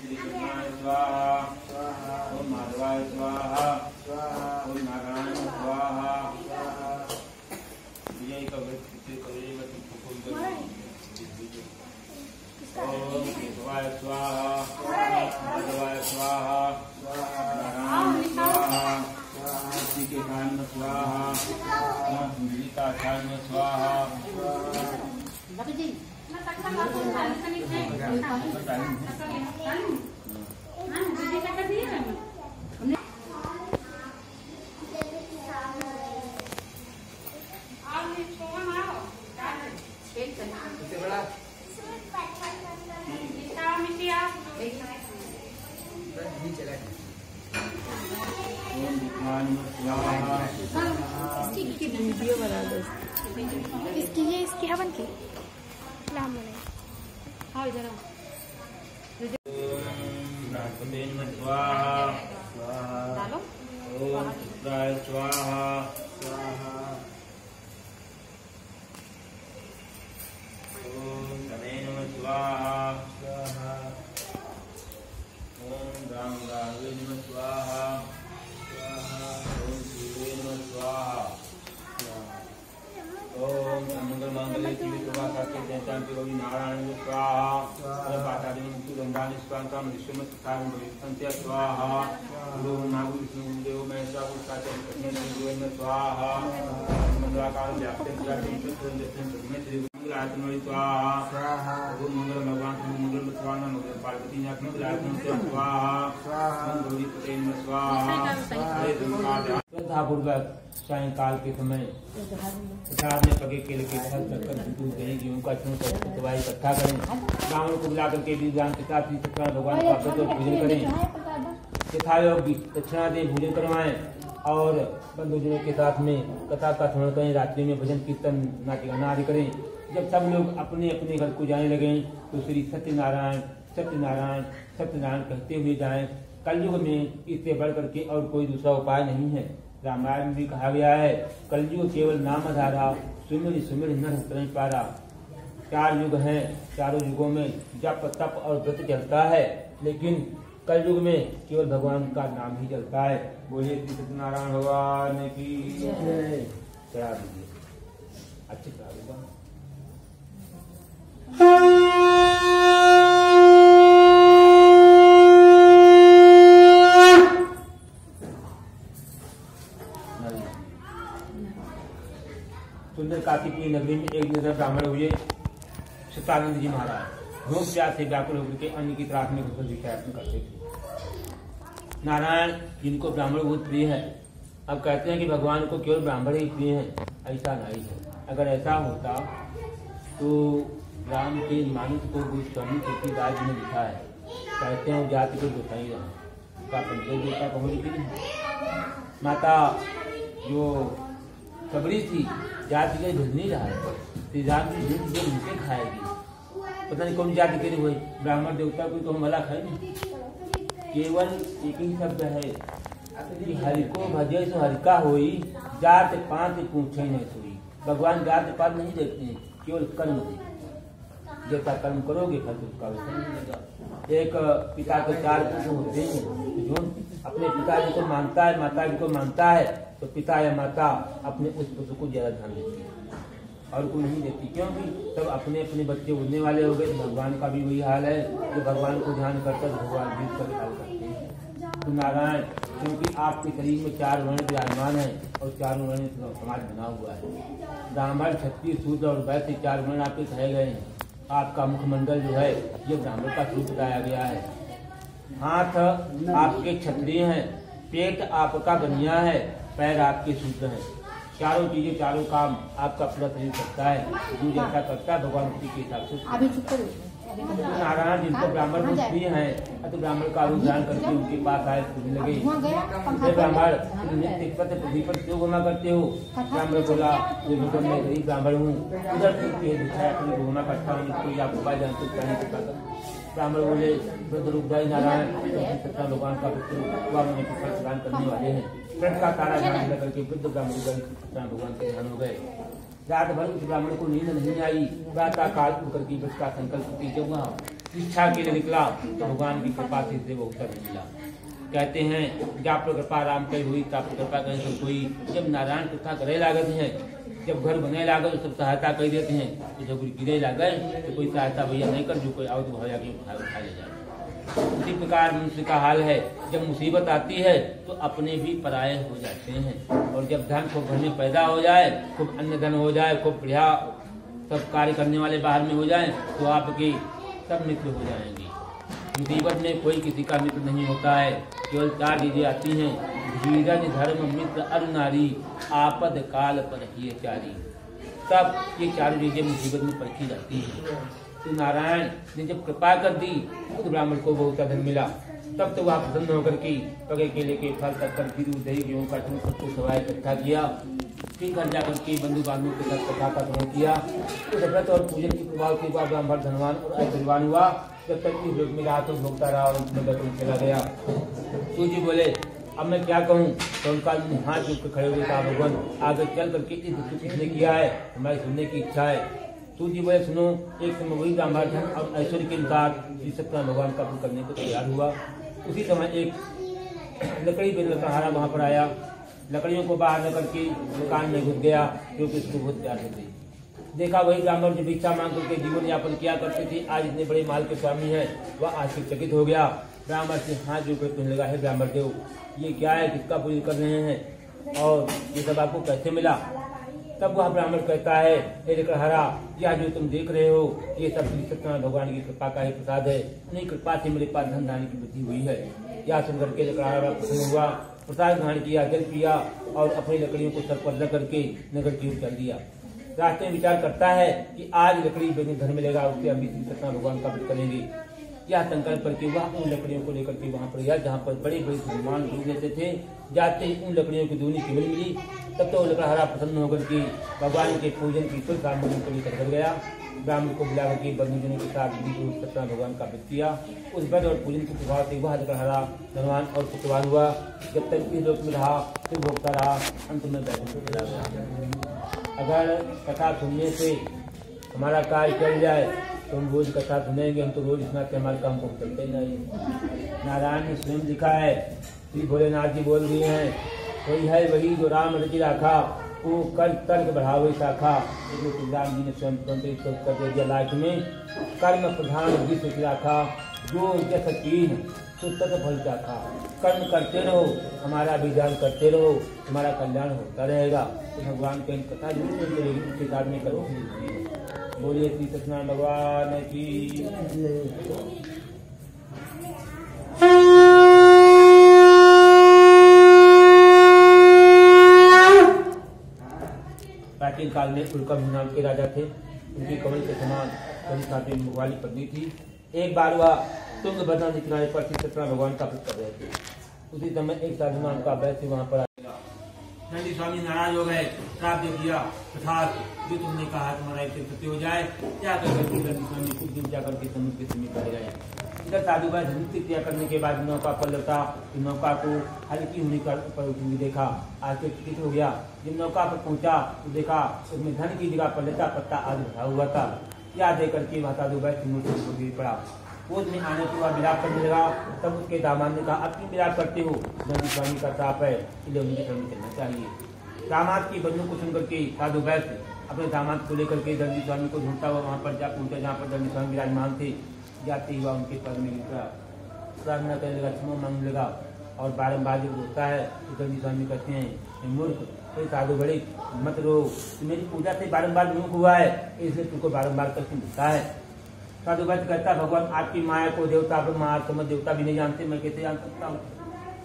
श्री कृष्णाय स्वाहा, ओम माधवाय स्वाहा, ओम नारायण स्वाहा। यही कवच ओम केशवाय स्वाहा, माधवाय स्वाहा, नारायण स्वाहा, श्री केशाय स्वाहा, सुंदरिकाक्षाय स्वाहा। इसकी वीडियो बना दो, इसकी हवन की नाम बने। हाँ इधर स्वाहा, स्वाहा, ओम रुद्राय स्वाहा, स्वाहा, ओम तनय नमः स्वाहा, स्वाहा, ओम राम राघवे नमः स्वाहा, स्वाहा, ओम शिवे नमः स्वाहा, ओम मंगल मंगले शिवे प्रभाता के जयंती गौरी नारायण स्वाहा, पातादि मुक्ति गंगा निष्कांता विश्वम स्थान भविष्यन्त्य स्वाहा, गुरु नागु विष्णु देव महेश उच्चाचन कृष्ण स्वाहा, मंगलाकार व्याप्त मंगलात्मनि स्वाहा, ओम मंगल भगवान मंगल स्वाहा, मंगल पार्वती नाथ मंगलात्मन स्वाहा, ओम गौरी पते स्वाहा। श्रद्धापूर्वक सायंकाल के समय प्रसाद में पके केले के फल चक्कर दूध दही गेहूं का चूर्ण कर दवाई इकट्ठा करें। ब्राह्मण को बुला करके विद्वान के साथ ही सत्यनारायण भगवान का भोजन करें। यथायोग दक्षिणा दें, भोजन करवाएं और बंधुजनों के साथ में कथा का श्रवण करें। रात्रि में भजन कीर्तन नाट्यगाना आदि करें। जब सब लोग अपने अपने घर को जाने लगे तो श्री सत्यनारायण सत्यनारायण सत्यनारायण कहते हुए जाएं। कलयुग में इससे बढ़ करके और कोई दूसरा उपाय नहीं है। रामायण में भी कहा गया है, कलयुग केवल नाम आधारा, सुमिर सुमिर नर तरह पारा। 4 युग हैं, चारों युगों में जप तप और व्रत चलता है, लेकिन कलयुग में केवल भगवान का नाम ही चलता है। बोलिए श्री सत्यनारायण भगवान की जय। चढ़ा दीजिए, अच्छी चढ़ा दूंगा। सुंदर काशीपुरी नगरी में एक दिन ब्राह्मण हुए सतानंद जी महाराज भूख प्यास से व्याकुल होकर के अन्न की तलाश में घुसकर भिक्षाटन करते थे। नारायण जिनको ब्राह्मण बहुत प्रिय है, अब कहते हैं कि भगवान को केवल ब्राह्मण ही प्रिय है, ऐसा नहीं है। अगर ऐसा होता तो राम के मानुष को गोस्वामी तुलसीदास जी ने लिखा है, कहते हैं जाति को गोसाई का पंचय देवता कहो। माता जो सबरी थी जाति के भेज नहीं रहा है, श्री राम की दूध जो उनसे खाएगी, पता नहीं कौन जाति के लिए हुई। ब्राह्मण देवता को तो हम भला खाए नहीं। केवल एक ही शब्द है कि हरि को भजे सो हरि का होई, जात पात पूछे नहीं सोई। भगवान जात पात नहीं देखते, केवल कर्म देखते। जैसा कर्म करोगे फल उसका वैसा मिलेगा। एक पिता के 4 पुत्र होते हैं, जो अपने पिताजी को मानता है, माता जी को मानता है, तो पिता या माता अपने उस पुत्र को ज्यादा ध्यान देती है और कोई नहीं देती, क्योंकि सब अपने अपने बच्चे उड़ने वाले हो गए। भगवान का भी वही हाल है, जो भगवान को ध्यान करता है भगवान भी उसका ख्याल करते हैं। तो नारायण, क्योंकि आपके शरीर में 4 वर्ण विराजमान है और 4 वर्ण समाज बना हुआ है। ब्राह्मण क्षत्रिय शूद्र और वैश्य 4 वर्ण आपके कहे गए हैं। आपका मुखमंडल जो है ये ब्राह्मण का स्वरूप बताया गया है। हाथ आपके क्षत्रिय हैं, पेट आपका गनिया है, पैर आपके शूद्र हैं। चारों चीजें, चारों काम आपका पूरा शरीर करता है। जो जैसा करता है भगवान उसी के हिसाब से। नारायण जिनको ब्राह्मण बहुत प्रिय हैं, तो ब्राह्मण का रूप धारण करके उनके पास आए, पूछने लगे, ब्राह्मण नित्य पृथ्वी पर क्यों घुमा करते हो? ब्राह्मण बोला, मैं गरीब ब्राह्मण हूँ, उधर अपनी घुमा करता हूँ, कोई आप उपाय जानते ब्राह्मण बोले, रुद्रदाई नारायण भगवान का प्रदान करने वाले हैं। व्रत का तारा ध्यान लेकर के वृद्ध ब्राह्मण भगवान के ध्यान हो गए। रात भर उस ब्राह्मण को नींद नहीं आई। प्रातः काल उठ करके व्रत का संकल्प की। जब वह शिक्षा के लिए निकला तो भगवान की कृपा से वो उत्तर मिला। कहते हैं जा पर कृपा राम कही हुई ता पर कृपा कहीं सब कोई। जब नारायण कृपा करे लागत हैं, जब घर बने लागे तो सब सहायता कर देते हैं, तो जब गिरे लागे तो कोई सहायता भैया नहीं कर, जो कोई आओ तो भैया उठा ले जाए। उसी प्रकार मनुष्य का हाल है, जब मुसीबत आती है तो अपने भी पराये हो जाते हैं, और जब धन खूब घर में पैदा हो जाए, खूब अन्य धन हो जाए, खूब बढ़िया सब कार्य करने वाले बाहर में हो जाए, तो आपकी सब मित्र हो जाएंगे। मुसीबत में कोई किसी का मित्र नहीं होता है, केवल 4 चीजें आती हैं, धीरज धर्म मित्र अरु नारी, आपद काल पर ही चारी। तब ये 4 चीजें मुसीबत में परखी जाती हैं। तो नारायण ने जब कृपा कर दी तो ब्राह्मण को बहुत धन मिला। तब तो वह प्रसन्न होकर के पगे केले के फल तक दूध दही गेहूं का सबको सवाई इकट्ठा किया। फिर घर जाकर के बंधु बांधवों के साथ कथा का श्रवण किया। तो व्रत और पूजन के प्रभाव के बाद ब्राह्मण धनवान और ऐश्वर्यवान हुआ। जब तक इस लोक में रहा तो भोगता रहा और उसमें गतुल चला गया। सूजी बोले अब मैं क्या कहूँ, तो उनका हाथ जोड़ कर खड़े हुए कहा भगवान आगे चल करके इस दुख किसने किया है, हमारी सुनने की इच्छा है। सूजी बोले सुनो, एक समय वही ब्राह्मण धन और ऐश्वर्य के अनुसार श्री सत्यनारायण भगवान का पूजन करने को तैयार हुआ। उसी समय एक लकड़ी बेच लकड़हारा वहां पर आया। लकड़ियों को बाहर न करके दुकान में घुस गया, क्योंकि उसको बहुत प्यार होती। देखा वही ब्राह्मण जो भिक्षा मांग करके जीवन यापन किया करते थे, आज इतने बड़े माल के स्वामी है, वह आश्चर्यचकित हो गया। ब्राह्मण से हाथ जोड़कर कहने लगा, है ब्राह्मण देव, ये क्या है, किसका पूजन कर रहे हैं और ये सब आपको कैसे मिला। तब वह ब्राह्मण कहता है, हे लकड़हारा, यह जो तुम देख रहे हो ये सब श्री सत्यनारायण भगवान की कृपा का ही प्रसाद है। उन्हीं कृपा से मेरे पास धन धान्य की वृद्धि हुई है। यह सुनकर के लकड़हारा प्रसन्न हुआ, प्रसाद ग्रहण किया, जल पिया और अपनी लकड़ियों को सर पर रख करके नगर की ओर चल दिया। रास्ते में विचार करता है कि आज लकड़ी बेचने घर मिलेगा, उससे हम भी श्री सत्यनारायण भगवान का व्रत करेंगे। यह संकल्प करके वह उन लकड़ियों को लेकर के वहां पर गया जहाँ पर बड़े बड़े धूमान डूब लेते थे। जाते ही उन लकड़ियों की दूनी केवल मिली। तब तो लकड़हारा प्रसन्न होकर के भगवान के पूजन की कुछ सामग्री को लेकर कर गया। ब्राह्मण को बुलाकर के बंधुजनों के साथ सत्यनारायण भगवान का व्रत किया। उस व्रत और पूजन के प्रभाव से वह लकड़हारा धनवान और पुत्रवान हुआ। जब तक इस लोक में रहा फिर भोगता रहा, अंत में बैठने चला गया। अगर कथा सुनने से हमारा कार्य चल जाए तो हम रोज कथा सुनेंगे, हम तो रोज इतना के हमारे काम को चलते नहीं। नारायण ने स्वयं लिखा है, श्री भोलेनाथ जी बोल रही हैं, कोई है वही जो राम रचि राखा, वो कर तर्क बढ़ावे शाखा। राम जी ने स्वयं कर दिया लाइफ में, कर्म प्रधान भी सोच राखा, जो जस कीन सुतत फल चाखा। कर्म करते रहो, हमारा विधान करते रहो, तुम्हारा कल्याण होता रहेगा। तो भगवान की कथा जरूर सुनते रहेगी, उसके साथ में करो। बोलिए श्री सत्यनारायण भगवान की। प्राचीन काल में उल्कम नाम के राजा थे। उनकी कमल के समान कभी वाली पत्नी थी। एक बार वह तुंगभद्रा नदी किनारे पर श्री सत्यनारायण भगवान का व्रत कर रहे थे। उसी समय एक साधुमान का वैश्य वहां पर नंदी स्वामी नाराज हो गए, श्राप दे दिया, तथात जो तुमने कहा तुम्हारा एक सत्य हो जाए। क्या कर नंदी स्वामी कुछ दिन जाकर के समुद्र के समीप पड़ गए। इधर साधु भाई धनुष क्रिया करने के बाद नौका पर लौटा, नौका को हल्की होने पर उठने देखा, आश्चर्यचकित हो गया। जब नौका पर पहुंचा तो देखा उसमें धन की जगह पर लता पत्ता आदि भरा हुआ था। याद देकर के वह साधु भाई समुद्र को गिर पड़ा। गोद में आने के बाद विलाप करने लगा। तब उसके दामाद ने कहा, अब क्यों विलाप करते हो, नंदी स्वामी का श्राप है, इसलिए उनके घर में चलना चाहिए। दामाद की बंधु को सुनकर के साधु वैश्य अपने दामाद को लेकर के नंदी स्वामी को ढूंढता हुआ वहां पर जा पहुंचा जहाँ पर नंदी स्वामी विराजमान थे। जाते ही वह उनके पैर में गिरा, प्रार्थना करने लगा, क्षमा मांगने लगा और बारम्बार जब रोता है तो नंदी स्वामी कहते हैं, मूर्ख कोई साधु बड़े मत रो, मेरी पूजा से बारम्बार विमुख हुआ है, इसलिए तुमको बारम्बार करके मिलता है। साधु वैश्य कहता, भगवान आपकी माया को देवता ब्रह्मा समझ देवता भी नहीं जानते, मैं कैसे जान सकता हूँ।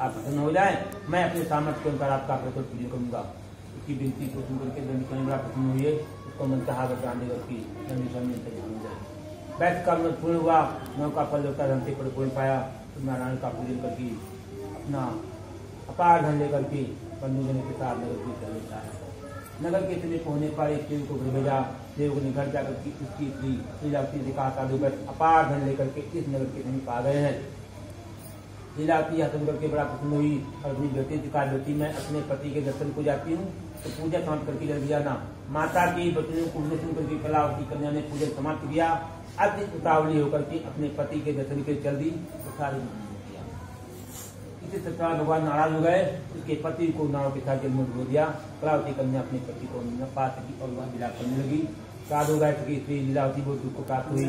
आप प्रसन्न हो जाए, मैं अपने सामर्थ्य के अनुसार आपका प्रकट पूजन करूंगा। उसकी विनती को सुनकर के नंदी स्वामी बड़ा प्रसन्न हुए। उसको मन चाहा जान देगा उसकी नंदी स्वामी वैश्य का मन पूर्ण हुआ। नौका पर लौटा धन से पूर्ण पाया तो नारायण का पूजन करके अपना अपार धन लेकर के बंधुजनों के साथ नगर की चल लेता है। नगर के समीप पहुंचने पर एक देव को घर भेजा। देव ने घर जाकर के उसकी स्त्री लीलावती से कहा, साधु वैश्य अपार धन लेकर के इस नगर के समीप आ गए हैं। लीलावती यह सुनकर के बड़ा प्रसन्न हुई और अपनी बेटी से कहा, बेटी मैं अपने पति के दर्शन को जाती हूँ तो पूजा समाप्त करके जल्दी जाना। माता की बच्चों को सुन करके कलावती कन्या ने पूजन समाप्त किया। अति उतावली होकर के अपने पति के दर्शन के चल दी तो सारी किया। इसी तरह भगवान नाराज हो गए, उसके पति को नाव के साथ जल में डुबो दिया। कलावती कन्या अपने पति को पास की और वह विलाप करने लगी। साधु गए कि श्री लीलावती बहुत दुख को प्राप्त हुई।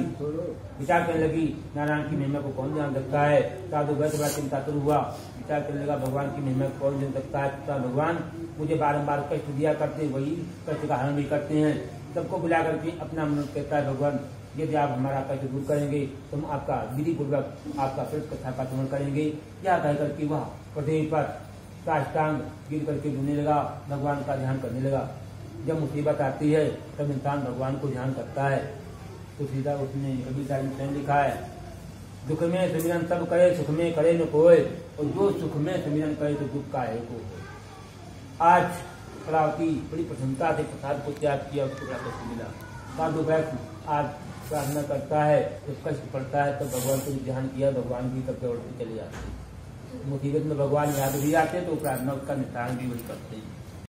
विचार करने लगी नारायण की महिमा को कौन जान सकता है। साधु गए तो बड़ा चिंतातुर हुआ। विचार करने लगा भगवान की महिमा को कौन जान सकता है। भगवान मुझे बारंबार कष्ट दिया करते, वही कष्ट का हरण भी करते हैं। सबको बुला करके अपना मन कहता है भगवान यदि आप हमारा कष्ट दूर करेंगे तो हम आपका विधि पूर्वक आपका फिर कथा का श्रवण करेंगे। यह कह करके वह पृथ्वी पर साष्टांग गिर करके रोने लगा, भगवान का ध्यान करने लगा। जब मुसीबत आती है तब इंसान भगवान को ध्यान करता है। तो सीधा उसने कविता में लिखा है, दुख में सुमिरन सब करे, सुख में करे न कोई, और जो सुख में सुमिरन करे तो दुख का है को। आज कलावती बड़ी प्रसन्नता से प्रसाद को त्याग किया, उसको बड़ा कष्ट मिला। साधु वैष्णव आज प्रार्थना करता है, जब कष्ट पड़ता है तब भगवान को ध्यान किया, भगवान की तरफ दौड़ते चले जाते। मुसीबत में भगवान याद भी आते तो प्रार्थना उसका निस्तारण भी वही करते हैं।